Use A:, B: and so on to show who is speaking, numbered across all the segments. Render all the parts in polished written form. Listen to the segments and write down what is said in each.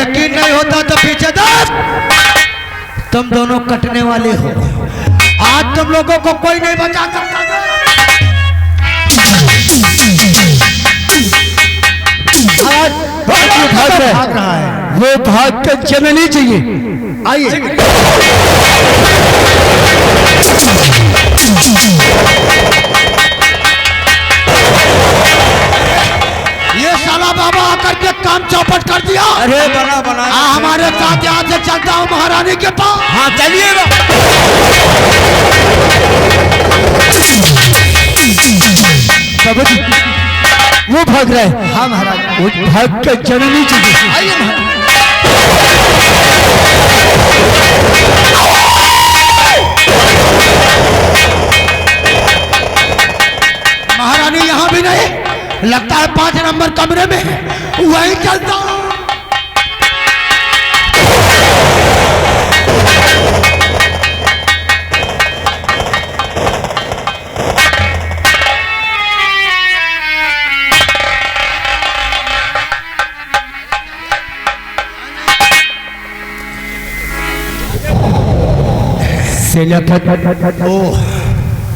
A: यकीन नहीं होता तो पीछे देख, तुम दोनों कटने वाले हो। आज तुम लोगों को कोई नहीं बचा सकता।
B: भाग रहा है, वो भाग कर चलना नहीं चाहिए। आइए
A: ये साला बाबा आकर के काम चौपट कर दिया।
B: अरे बना बना
A: हमारे साथ यहाँ से चलता हूँ महारानी के पास।
B: हाँ चलिएगा। बाबा जी वो भाग रहा है।
A: हाँ महाराज,
B: वो भाग कर चलना नहीं चाहिए।
A: आइए महारानी यहाँ भी नहीं, लगता है 5 नंबर कमरे में वहीं चलता हूँ।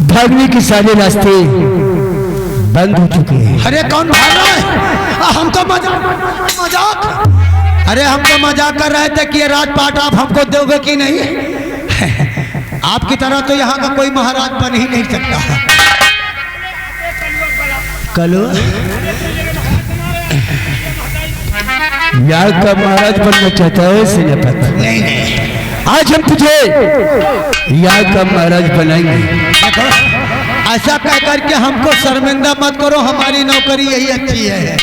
B: भागने के सारे रास्ते बंद हो चुके हैं।
A: अरे कौन भाग रहा है? हम तो मजाक, अरे हम तो मजाक कर रहे थे कि ये राजपाट आप हमको दोगे कि नहीं। आपकी तरह तो यहाँ का कोई महाराज बन ही नहीं सकता। कलो
B: यहाँ का महाराज बनना चाहता है सेनापति।
A: नहीं,
B: आज हम तुझे यहाँ का महाराज बनाएंगे।
A: देखो ऐसा कह करके हमको शर्मिंदा मत करो, हमारी नौकरी यही अच्छी है।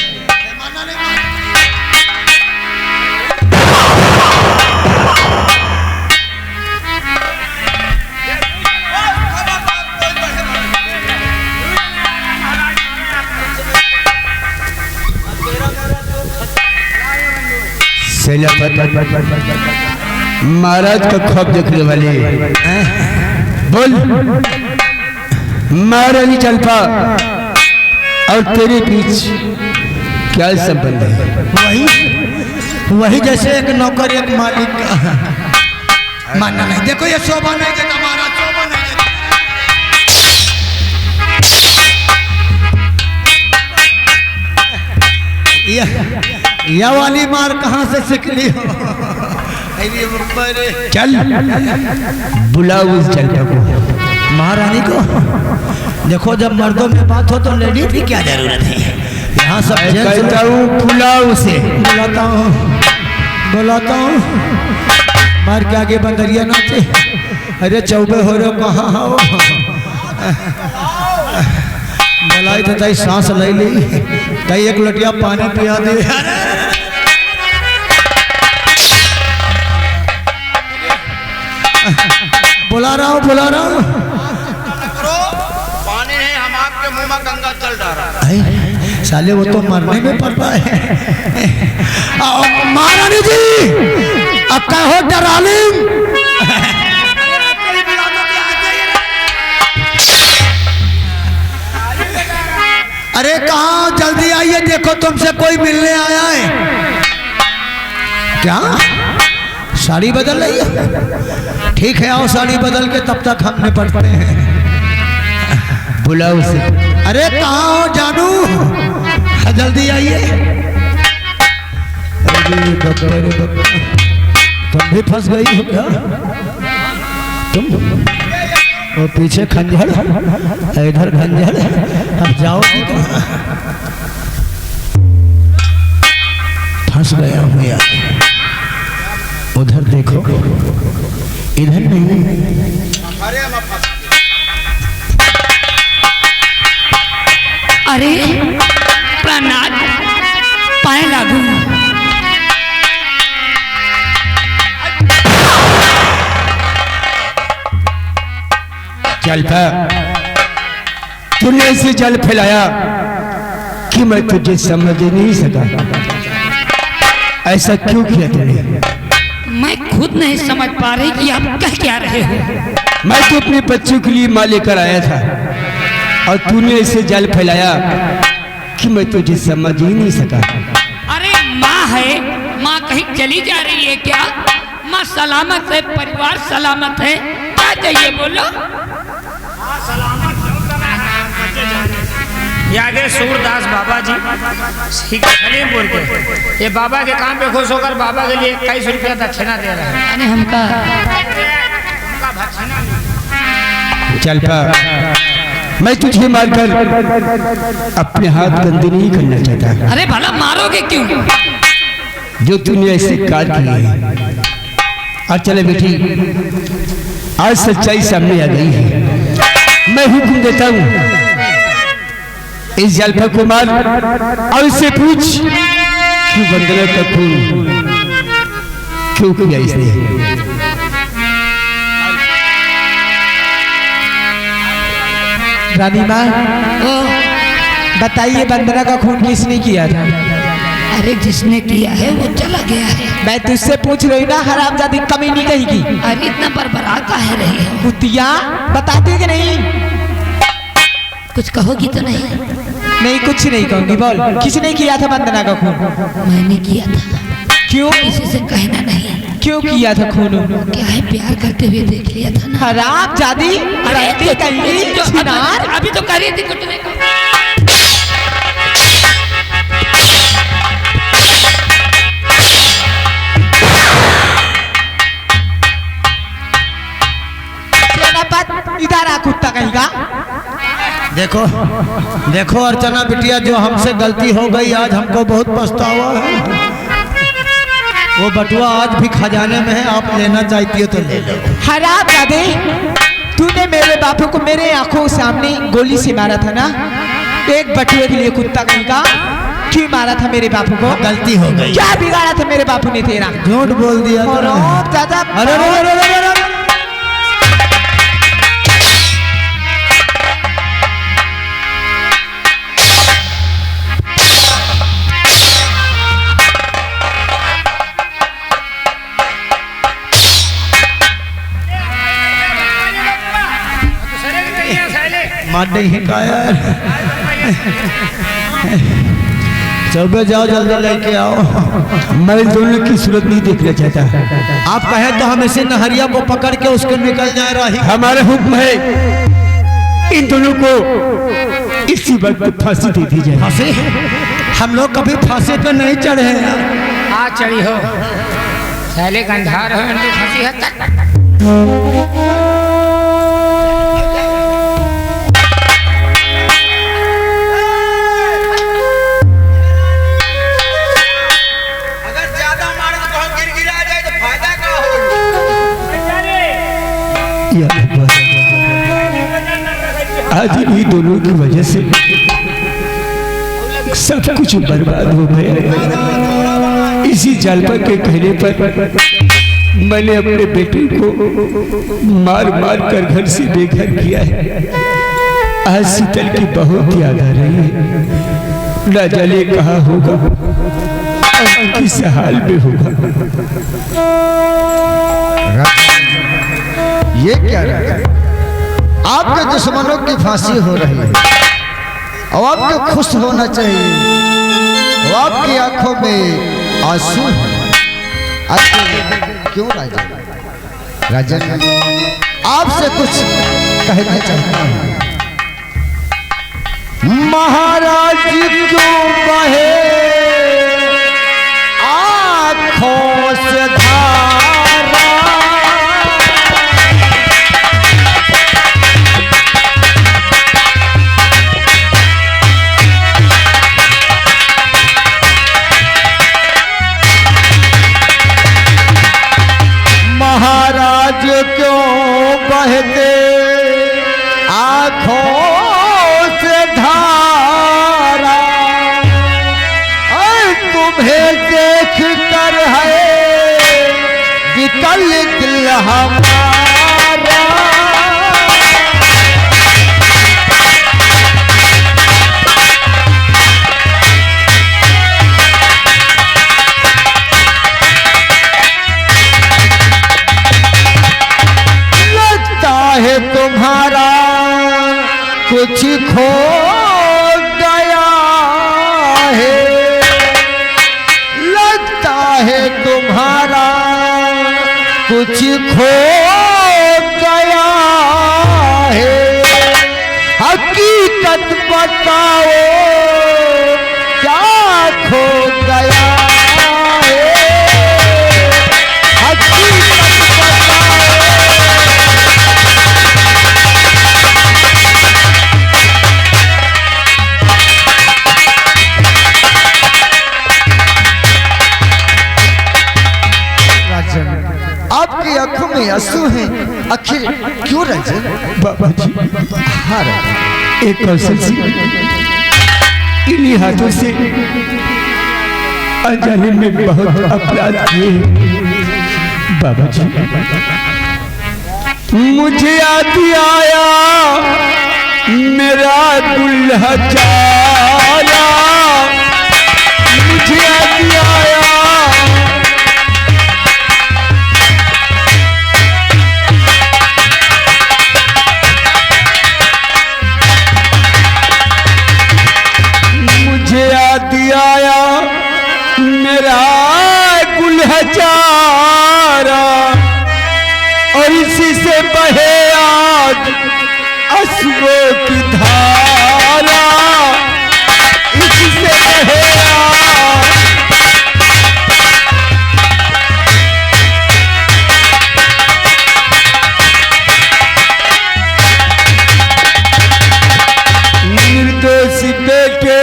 B: महाराज का ख्वाब देखने वाले बोल, महारानी चंपा और तेरे बीच क्या संबंध है?
A: वही जैसे एक नौकर एक मालिक का मानना नहीं। देखो ये शोभा नहीं देता महाराज, शोभा नहीं देता। यह वाली मार कहाँ से सीख ली हो?
B: चल बुलाओ उस चंपा को,
A: महारानी को। देखो जब मर्दों में बात हो तो लेडीज की क्या जरूरत है? यहाँ सब
B: कहता हूँ बुलाओ उसे।
A: बुलाता हूँ मार के आगे बंदरिया नाचे। अरे चौबे हो रहे हो, कहाँ हो? बुलाई तो तई सांस ले ली, तई एक लटिया पानी पिया दे। बुला रहा हूँ
C: पानी है, हम आपके मुंह में गंगा जल डाला।
A: साले वो तो मरने में पड़ता है। महारानी जी अब कहो डरालिंग। अरे कहाँ, जल्दी आइए, देखो तुमसे कोई मिलने आया है। क्या साड़ी बदल रही है? ठीक है आओ साड़ी बदल के, तब तक हम निपटते हैं।
B: बुलाओ उसे।
A: अरे कहाँ हो जानू, जल्दी आइए। तुम भी फंस गई हो क्या? तुम और पीछे खंजर, इधर खंजर, अब जाओ। फंस गया हूँ यार। उधर देखो, इधर नहीं।
D: अरे प्राणात पाए लागू।
B: चल तूने ऐसे जल फैलाया कि मैं तुझे समझ नहीं सका। ऐसा क्यों किया तूने?
D: मैं खुद नहीं समझ पा रही कि आप कह क्या रहे हो।
B: मैं तो अपने बच्चों के लिए माँ लेकर आया था और तूने ऐसे जल फैलाया कि मैं तुझे समझ ही नहीं सका।
D: अरे माँ है माँ कहीं चली जा रही है क्या? माँ सलामत है, परिवार सलामत है, क्या चाहिए बोलो?
E: ये आगे सूरदास बाबा जी सलीमपुर के, ये बाबा के काम पे खुश होकर बाबा के लिए 21 रुपया दक्षिणा दे रहा है।
D: अरे हमका
B: चल पा, मैं तुझे मारकर अपने हाथ गंदे नहीं करना चाहता।
D: अरे भला मारोगे क्यों?
B: जो तूने ऐसे कार की है। और चले बेटी, आज सच्चाई सामने आ गई है। मैं हुक्म देता हूँ इस जलपा को मार और इससे पूछ क्यों वंदना का खून क्यों किया इसने।
F: रानी माँ बताइए, वंदना का खून किसने किया था?
D: अरे जिसने किया है वो चला गया है।
F: मैं तुझसे पूछ रही ना, हरामजादी कमी नहीं कहेगी।
D: अरे इतना बरबरा काहे रही हो?
F: कुतिया बताती कि नहीं?
D: कुछ कहोगी तो नहीं?
F: नहीं, कुछ नहीं कहूंगी। बोल, किसने किया था वंदना का खून?
D: मैंने किया था।
F: क्यों?
D: किसी से कहना नहीं।
F: क्यों किया था खून?
D: क्या है, प्यार करते हुए देख लिया था ना।
F: हरामजादी रहती कहीं छिनार।
D: अभी तो कर रही थी कुछ नहीं।
F: इधर आ कुत्ता कहीं का।
A: देखो देखो अर्चना बिटिया, जो हमसे गलती हो गई आज हमको बहुत पछतावा है। वो बटुआ आज भी खजाने में है, आप लेना चाहती हो तो ले लो।
F: हरामजादे, तूने मेरे बापू को मेरे आंखों सामने गोली से मारा था ना, एक बटुए के लिए कुत्ता कहीं का। क्यों मारा था मेरे बापू को?
A: गलती हो गई।
F: क्या बिगाड़ा था मेरे बापू ने तेरा?
A: झूठ बोल दिया था।
F: दादा,
A: अरे माटे ही का यार। चौबे जाओ, जल्दी लेके आओ।
B: मैं दोनों की सूरत नहीं देखना चाहता।
A: आप कहे तो हम इसे नहरिया को पकड़ के उसके निकल जाए रही।
B: हमारा हुक्म है इन दोनों को इसी वक्त फांसी दे दी जाए।
A: फांसी? हम लोग कभी फांसी पे नहीं चढ़े हैं।
E: आ चढ़ी हो सैले गंधार हो फांसी है।
B: आज इन्हीं दोनों की वजह से सब कुछ बर्बाद हो गया। इसी जालपा के कहने पर मैंने अपने बेटे को मार मार कर घर से बेघर किया है। आज शीतल की बहुत याद आ रही है। न जाने कहाँ होगा और किस हाल में होगा।
A: ये क्या है? आपके दुश्मनों की फांसी हो रही है और आपको खुश होना चाहिए। और आपकी आंखों में आंसू है। क्यों राजन? राजन, आपसे कुछ कहना चाहता हूँ। महाराज क्यों बहे आंखों से धारा? महाराज क्यों बहते आंखों से धारा? तुम्हें देख कर है विकल दिल हमारा। है तुम्हारा कुछ खो गया है, लगता है कुछ खो गया है, हकीकत बताओ क्या खो गया है, हकीकत बताओ। आपकी आंखों में आंसू हैं, आखिर क्यों राजन?
B: बाबा जी,
A: हाँ राजन।
B: एक कौशल सिंह इन्हीं हाथों से अनजाने में बहुत अपराध किए। बाबा जी, मुझे याद आया मेरा दुल्हा चाया, मुझे याद आया आया मेरा गुलहजारा, और इसी से बहे आज आंसुओं की धारा, इसी से बहे आज। निर्दोष बेटे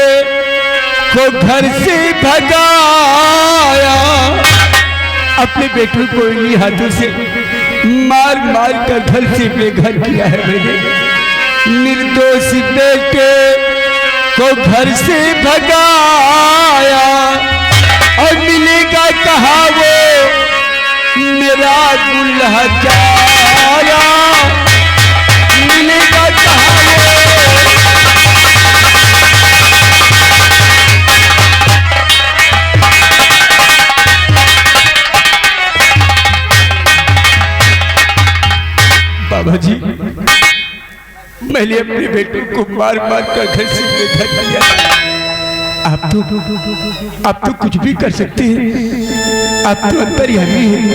B: को घर से भगाया, अपने बेटों को इन्हीं हाथों से मार मार कर घर से बेघर किया है मैंने। निर्दोष बेटे को घर से भगाया, और मिलेगा कहाँ वो मेरा दुल्हा चाया, मिलेगा कहाँ वो। बाबा जी, मैंने अपने बेटों को मार मार कर घर से बेघर किया। आप तो कुछ भी कर सकते हैं, आप तो अंतर्यामी हैं।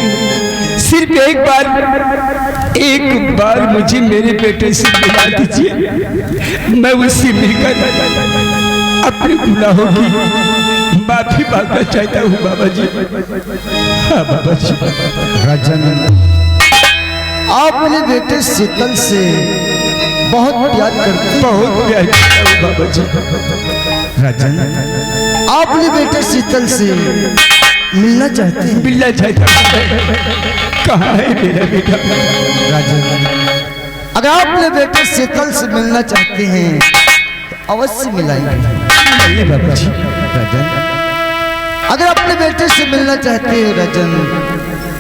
B: सिर्फ एक बार मुझे मेरे बेटे से मिला दीजिए, मैं उससे मिलकर अपने गुनाहों की माफी मांगना चाहता हूँ बाबा जी। हाँ बाबा जी।
A: राजन, आप अपने बेटे शीतल से बहुत प्यार करते हैं।
B: बहुत प्यार करता हूँ बाबा जी।
A: राजन, आप अपने बेटे शीतल से मिलना चाहते हैं?
B: मिलना चाहता हूँ। कहाँ है मेरा बेटा?
A: राजन, अगर आप अपने बेटे शीतल से मिलना चाहते हैं तो अवश्य मिलाएंगे
B: बाबा जी।
A: राजन, अगर अपने बेटे से मिलना चाहते हैं राजन,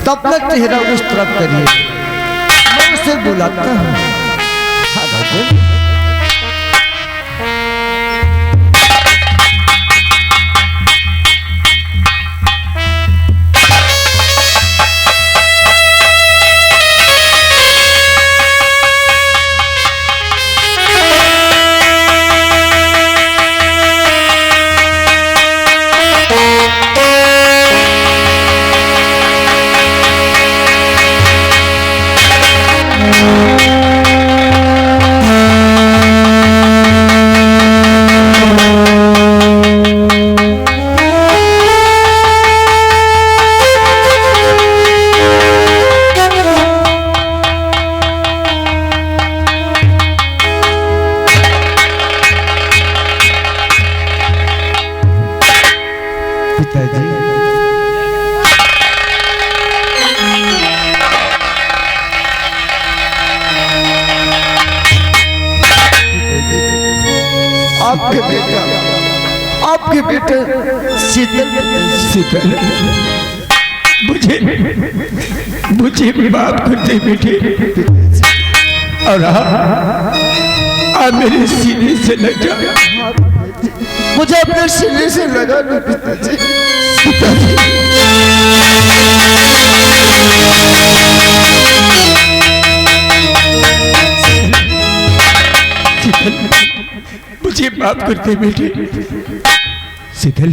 A: तो अपना चेहरा उस तरफ करिए, मैं उसे बुलाता हूँ। हाँ राजन। आपके बेटे शीतल
B: मुझे माफ कर दे बेटे, और आप मेरे सीने से लग जा।
A: मुझे अपने सीने से लगा लो पिताजी।
B: मुझे माफ करते बेटे। शीतल,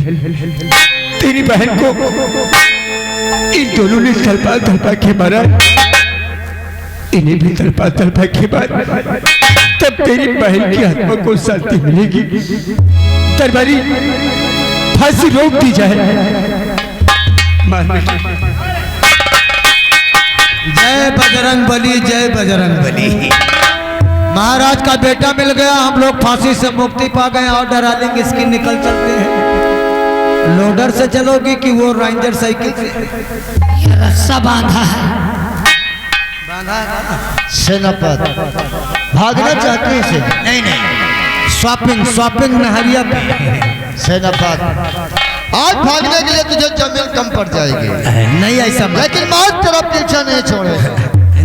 B: तेरी बहन को इन दोनों ने तड़पा तड़पा के मारा, इन्हें भी तड़पा तड़पा के मारा, तब तेरी बहन की आत्मा को शांति मिलेगी। दरबारी फांसी रोक दी जाए।
A: जय बजरंग बली, जय बजरंग बली। महाराज का बेटा मिल गया, हम लोग फांसी से मुक्ति पा गए। और डरालिंग इसकी निकल चलते हैं। लोडर से चलोगी कि वो रेंजर साइकिल से?
D: ये रस्सा बांधा है।
G: सेनापति भागना चाहती है?
A: नहीं नहीं, शॉपिंग शॉपिंग नहरिया पे।
G: सेनापति आज भागने के लिए तुझे जमीन कम पड़ जाएगी।
A: नहीं ऐसा मत,
G: लेकिन मौत तेरा पीछा नहीं छोड़ेगा।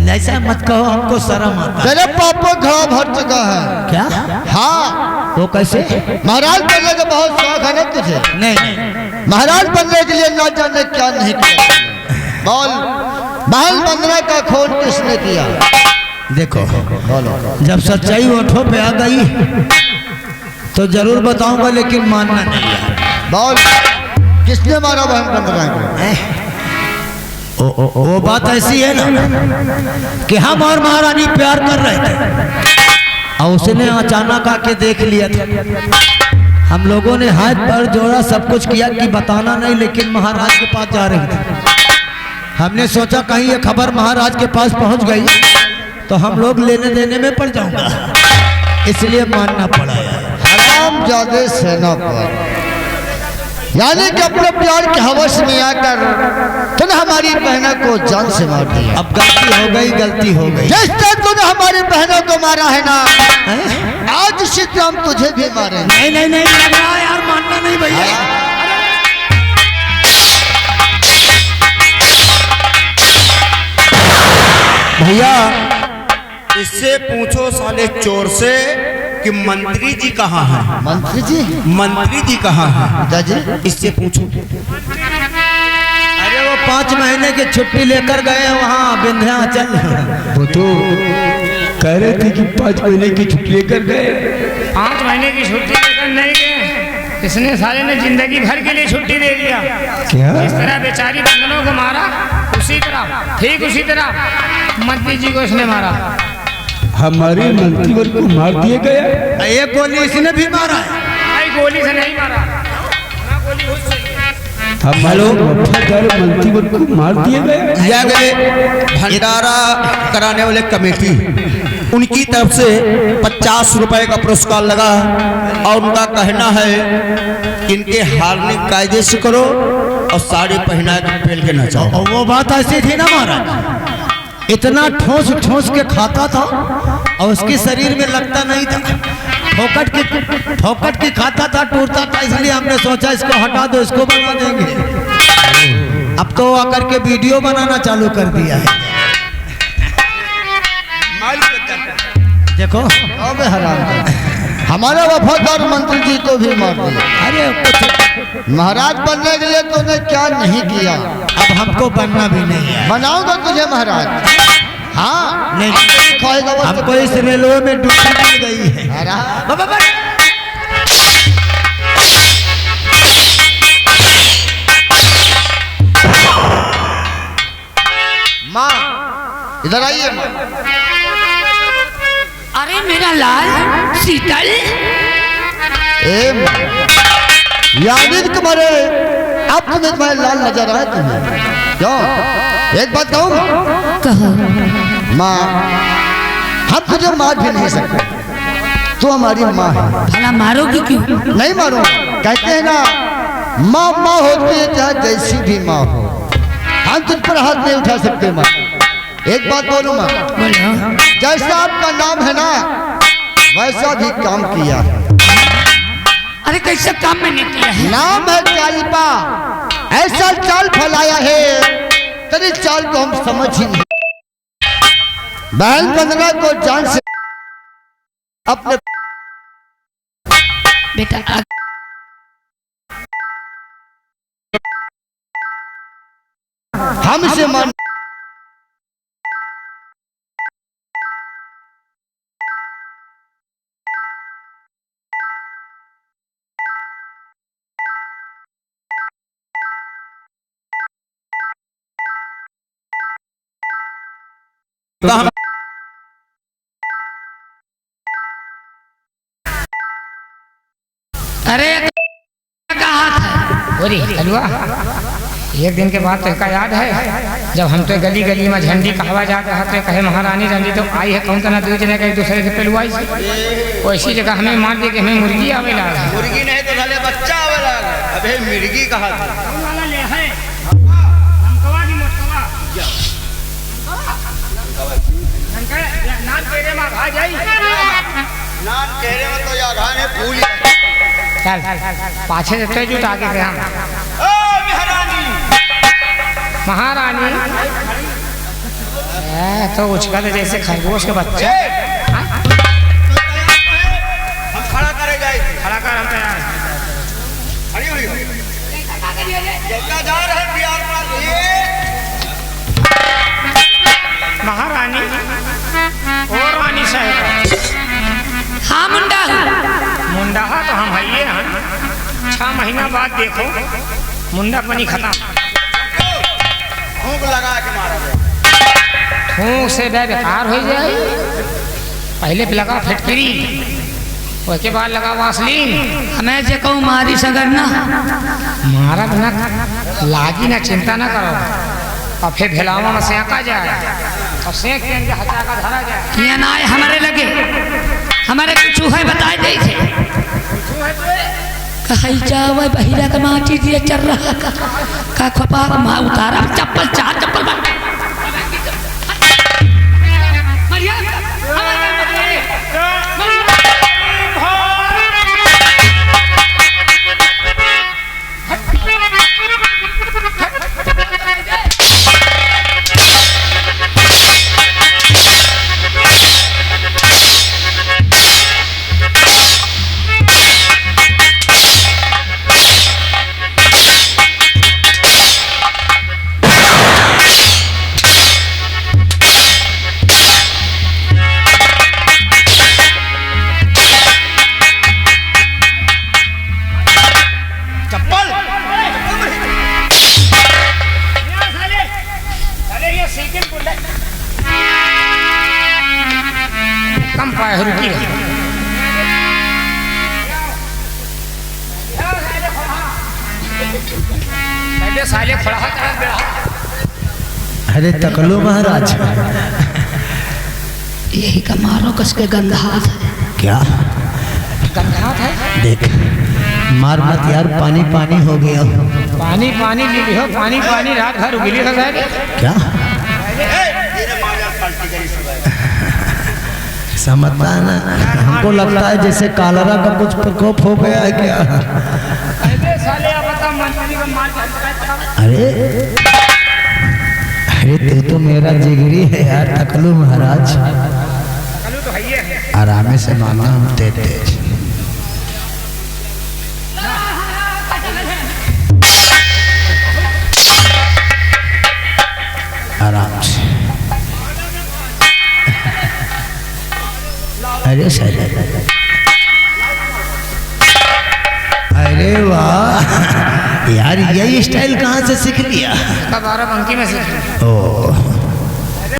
A: ऐसा मत कहो, हमको शर्म आता है।
G: तेरे पापा घड़ा भर चुका है।
A: क्या?
G: हाँ।
A: वो कैसे?
G: महाराज बनने का बहुत शौक है ना तुझे?
A: नहीं,
G: महाराज बनने के लिए ना जाने क्या नहीं किया। बोल, महल बनने का खोज किसने किया?
A: देखो
G: बोलो।
A: जब सच्चाई ओठों पे आ गई तो जरूर बताऊंगा, लेकिन मानना नहीं है।
G: बोल, किसने मारा बहन बंदना को?
A: वो बात ऐसी है ना कि हम और महारानी प्यार कर रहे थे और उसने अचानक आके देख लिया था। हम लोगों ने हाथ पर जोड़ा, सब कुछ किया कि बताना नहीं, लेकिन महाराज के पास जा रही थी। हमने सोचा कहीं ये खबर महाराज के पास पहुंच गई तो हम लोग लेने देने में पड़ जाऊंगा, इसलिए मानना पड़ा।
G: हरामजादे सेनापति, यानी कि अपने प्यार के हवस में आकर तूने हमारी बहनों को जान से मार दिया।
A: अब गलती हो गई, गलती हो गई।
G: जिस तरह तूने हमारी बहनों को मारा है ना, आज इसी तरह हम तुझे भी मारेंगे।
A: नहीं नहीं नहीं, लग रहा है यार, मानना नहीं भैया।
C: भैया इससे पूछो साले चोर से कि मंत्री जी कहाँ हैं?
G: मंत्री जी?
C: मंत्री जी कहाँ हैं?
G: पिताजी
C: इससे पूछो।
A: अरे वो 5 महीने की छुट्टी लेकर गए वहाँ विंध्याचल।
B: वो तो कह रहे थे कि 5 महीने की छुट्टी लेकर गए।
E: 5 महीने की छुट्टी लेकर नहीं गए, इसने साले ने जिंदगी भर के लिए छुट्टी दे दिया।
B: क्या?
E: इस तरह बेचारी बंधनों को मारा, उसी तरह ठीक उसी तरह मंत्री जी को इसने मारा।
B: हमारे मंत्रीवर को मार दिए गया।
A: एक गोली इसने भी मारा है।
E: भाई गोली से नहीं मारा, गोली उससे।
B: हमारे वफादार मंत्रीवर को मार दिए गए।
C: यह गए भंडारा कराने वाले कमेटी, उनकी तरफ से 50 रुपए का पुरस्कार लगा और उनका कहना है कि इनके हारने कायदे से करो और साड़ी पहना के पहन के नचाओ।
A: और वो बात ऐसी थी ना महाराज, इतना ठोस ठोस के खाता था और उसके शरीर में लगता नहीं था। फोकट की खाता था, टूटता था, इसलिए हमने सोचा इसको हटा दो, इसको बना देंगे। अब तो आकर के वीडियो बनाना चालू कर दिया है। देखो
G: अबे हराम, हमारे वफादार मंत्री जी को भी मार दिया।
A: अरे कुछ
G: महाराज बनने के लिए तूने क्या नहीं किया।
A: अब हमको बनना भी नहीं है।
G: बनाऊंगा तुझे महाराज। हाँ
A: नहीं,
G: खाएगा वो
A: हमको इस रेलवे में ड्यूटी मिल गई है।
G: हरा। माँ इधर आइए माँ।
D: अरे मेरा लाल शीतल,
G: यानी तुम्हारे अब तुम्हें तुम्हारे लाल नजर आए तुम्हें? क्यों? एक बात कहूँ?
D: कहो।
G: माँ हम तुझे मार भी नहीं सकते, तू हमारी माँ है।
D: भला मारोगी क्यों?
G: नहीं मारो, कहते हैं ना माँ माँ होती है चाहे जैसी भी माँ हो, हम तुझ पर हाथ नहीं उठा सकते माँ। एक बात बोलूँ माँ,
D: बोलो।
G: जैसा आपका नाम है ना वैसा भी काम किया है।
D: अरे कैसे काम मैंने किया है?
G: नाम है चालपा, ऐसा चाल फैलाया है तेरी चाल को हम समझ ही नहीं। बहन बंदना को जान से अपने
D: बेटा
G: हमसे मान
C: तो हम
D: अरे कहा था
E: बोरी हलवा एक दिन के बाद तो का याद है जब हम तो गली गली में झंडी कहवा जाता है तो कहे महारानी झंडी तो आई है कौन तना दो जने का एक दूसरे से पेलवाई वैसी जगह हमें मार दिए कि हमें मुर्गी आवे लगा
C: मुर्गी नहीं तो भले बच्चा आवेला अबे मिर्गी कहा था नान कहरे में तो या घाने फूल
E: चल पाछे से तेज उठा के हम
C: ओ महारानी
E: महारानी तो उछका तो जैसे खरगोश के बच्चे
C: हम खड़ा करे जाए
E: खड़ा कर हम तैयार
C: खड़ी हुई जैसा जा रहे बिहार पर
E: महारानी और रानी साहब
D: हाँ मुंडा
E: मुंडा तो हम है हैं 6 महीना बाद देखो मुंडा पनी खत्म
C: भूख लगा के मारा
E: फूंक से बेकार हो जाए पहले पे लगा फिटकरी उसके बाद लगा वासलीन
D: हमें जे कहूँ मारी सगर ना
E: मारा बिना लागी ना चिंता ना करो और फिर भेलावा में सेंका जाए और सेंक के हटा का धरा जाए
D: यहाँ ना आए हमारे लगे हमारे कुछ है बताए दे कहीं जावे बहिरा का माटी दिए चल रहा का खपा माँ उतारा चप्पल 4 चप्पल
E: कम पाए रुकी साले खड़ा
A: अरे तकलो महाराज
D: यही का मारो कस के गंधात है
A: क्या
E: गंधात है
A: देख मार मत यार पानी पानी हो गया
E: पानी पानी ली हो पानी पानी रात भर उगली हो जाएगी
A: क्या समझता है ना हमको लगता है जैसे कालरा का कुछ प्रकोप हो गया है क्या अरे अरे तू तो मेरा जिगरी है यार तकलू महाराज आराम से माना हम देते आराम से अरे सर अरे वाह यार यही स्टाइल कहाँ से सीख लिया?
E: बाराबंकी में सीख
A: ओह